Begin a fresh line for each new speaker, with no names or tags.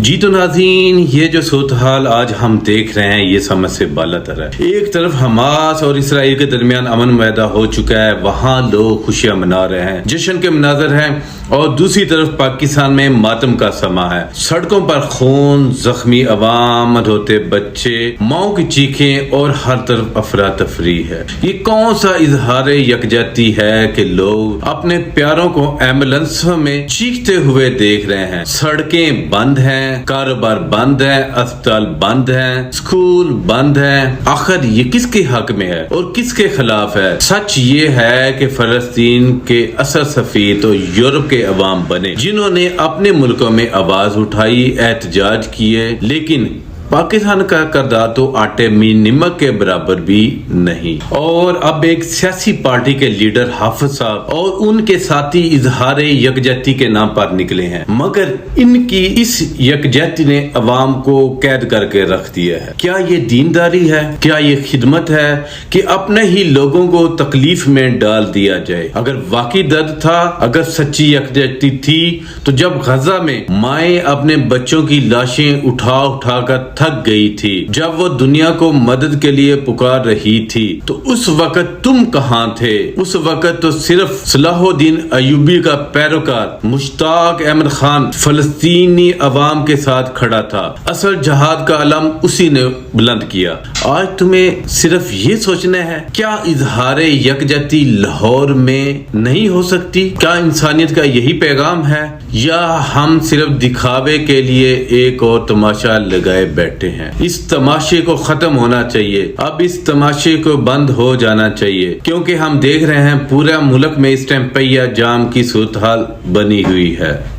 جی تو ناظرین، یہ جو صورتحال آج ہم دیکھ رہے ہیں یہ سمجھ سے بالا تر ہے۔ ایک طرف حماس اور اسرائیل کے درمیان امن معاہدہ ہو چکا ہے، وہاں لوگ خوشیاں منا رہے ہیں، جشن کے مناظر ہیں، اور دوسری طرف پاکستان میں ماتم کا سما ہے۔ سڑکوں پر خون، زخمی عوام، روتے بچے، ماؤں کی چیخیں اور ہر طرف افراتفری ہے۔ یہ کون سا اظہار یکجہتی ہے کہ لوگ اپنے پیاروں کو ایمبولینسوں میں چیختے ہوئے دیکھ رہے ہیں۔ سڑکیں بند ہیں، کاروبار بند ہے، اسپتال بند ہیں، اسکول بند ہیں۔ آخر یہ کس کے حق میں ہے اور کس کے خلاف ہے؟ سچ یہ ہے کہ فلسطین کے اثر سفیر تو یورپ کے عوام بنے، جنہوں نے اپنے ملکوں میں آواز اٹھائی، احتجاج کیے، لیکن پاکستان کا کردار تو آٹے میں نمک کے برابر بھی نہیں۔ اور اب ایک سیاسی پارٹی کے لیڈر حافظ صاحب اور ان کے ساتھی اظہار یکجہتی کے نام پر نکلے ہیں، مگر ان کی اس یکجہتی نے عوام کو قید کر کے رکھ دیا ہے۔ کیا یہ دینداری ہے؟ کیا یہ خدمت ہے کہ اپنے ہی لوگوں کو تکلیف میں ڈال دیا جائے؟ اگر واقعی درد تھا، اگر سچی یکجہتی تھی، تو جب غزہ میں مائیں اپنے بچوں کی لاشیں اٹھا اٹھا کر تھک گئی تھی، جب وہ دنیا کو مدد کے لیے پکار رہی تھی، تو اس وقت تم کہاں تھے؟ اس وقت تو صرف صلاح الدین ایوبی کا پیروکار مشتاق احمد خان فلسطینی عوام کے ساتھ کھڑا تھا۔ اصل جہاد کا علم اسی نے بلند کیا۔ آج تمہیں صرف یہ سوچنا ہے، کیا اظہار یکجہتی لاہور میں نہیں ہو سکتی؟ کیا انسانیت کا یہی پیغام ہے، یا ہم صرف دکھاوے کے لیے ایک اور تماشا لگائے بیٹھے ہیں؟ اس تماشے کو ختم ہونا چاہیے، اب اس تماشے کو بند ہو جانا چاہیے، کیونکہ ہم دیکھ رہے ہیں پورا ملک میں اس ٹائم پہیا جام کی صورتحال بنی ہوئی ہے۔